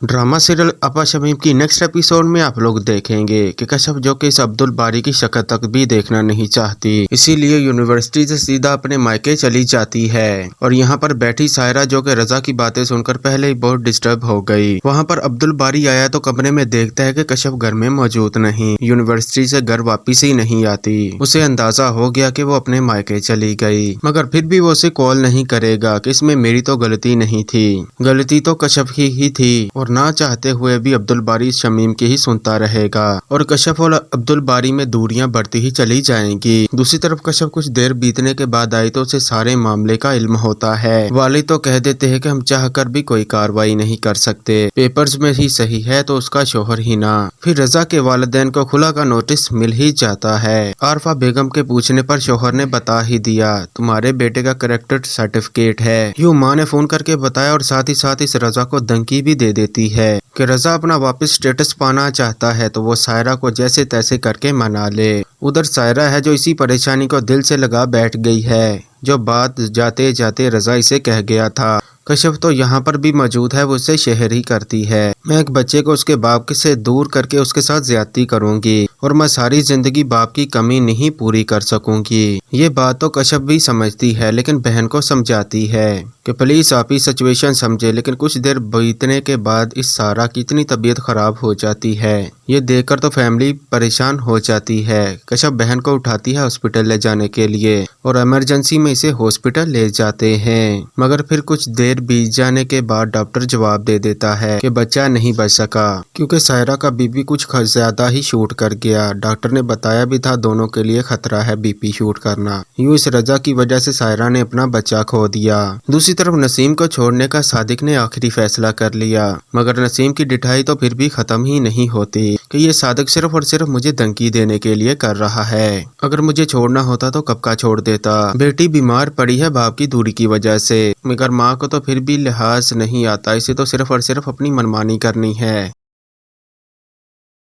Drama serial आपा शमीम की next episode में आप लोग देखेंगे कि कश्यप जो कि इस अब्दुल बारी की शक्ल तक भी देखना नहीं चाहती, इसीलिए यूनिवर्सिटी से सीधा अपने मायके चली जाती है। और यहाँ पर बैठी सायरा जो कि रजा की बातें सुनकर पहले ही बहुत डिस्टर्ब हो गई। वहाँ पर अब्दुल बारी आया तो कमरे में देखता है कि कश्यप घर में मौजूद नहीं, यूनिवर्सिटी से घर वापिस ही नहीं आती। उसे अंदाजा हो गया कि वो अपने मायके चली गई, मगर फिर भी वो उसे कॉल नहीं करेगा कि इसमें मेरी तो गलती नहीं थी, गलती तो कश्यप की ही थी। और ना चाहते हुए भी अब्दुल बारी शमीम की ही सुनता रहेगा और कश्यप और अब्दुल बारी में दूरियां बढ़ती ही चली जाएंगी। दूसरी तरफ कश्यप कुछ देर बीतने के बाद आई तो उसे सारे मामले का इल्म होता है। वालिद तो कह देते हैं कि हम चाहकर भी कोई कार्रवाई नहीं कर सकते, पेपर्स में ही सही है तो उसका शोहर ही ना। फिर रजा के वालिदैन को खुला का नोटिस मिल ही जाता है। आरफा बेगम के पूछने पर शोहर ने बता ही दिया, तुम्हारे बेटे का करेक्टर सर्टिफिकेट है। यूं माँ ने फोन करके बताया और साथ ही साथ इस रजा को धमकी भी दे देती है कि रजा अपना वापस स्टेटस पाना चाहता है तो वो सायरा को जैसे तैसे करके मना ले। उधर सायरा है जो इसी परेशानी को दिल से लगा बैठ गई है, जो बात जाते जाते रजा इसे कह गया था। कश्यप तो यहाँ पर भी मौजूद है, वो उसे शेयर ही करती है, मैं एक बच्चे को उसके बाप से दूर करके उसके साथ ज्यादती करूंगी और मैं सारी जिंदगी बाप की कमी नहीं पूरी कर सकूंगी। ये बात तो कश्यप भी समझती है, लेकिन बहन को समझाती है कि प्लीज आप ही सिचुएशन समझे। लेकिन कुछ देर बीतने के बाद इस सारा की इतनी तबीयत खराब हो जाती है, ये देखकर तो फैमिली परेशान हो जाती है। कश्यप बहन को उठाती है हॉस्पिटल ले जाने के लिए और इमरजेंसी में इसे हॉस्पिटल ले जाते हैं, मगर फिर कुछ देर बीत जाने के बाद डॉक्टर जवाब दे देता है कि बच्चा नहीं बच सका क्योंकि सायरा का बीपी कुछ ज्यादा ही शूट कर गया। डॉक्टर ने बताया भी था दोनों के लिए खतरा है बीपी शूट करना। यूं इस रजा की वजह से सायरा ने अपना बच्चा खो दिया। दूसरी तरफ नसीम को छोड़ने का सादिक ने आखिरी फैसला कर लिया, मगर नसीम की डिठाई तो फिर भी खत्म ही नहीं होती कि ये सादिक सिर्फ और सिर्फ मुझे धमकी देने के लिए कर रहा है। अगर मुझे छोड़ना होता तो कब का छोड़ देता। बेटी बीमार पड़ी है बाप की दूरी की वजह से, मगर माँ को तो फिर भी लिहाज नहीं आता, इसे तो सिर्फ और सिर्फ अपनी मनमानी करनी है।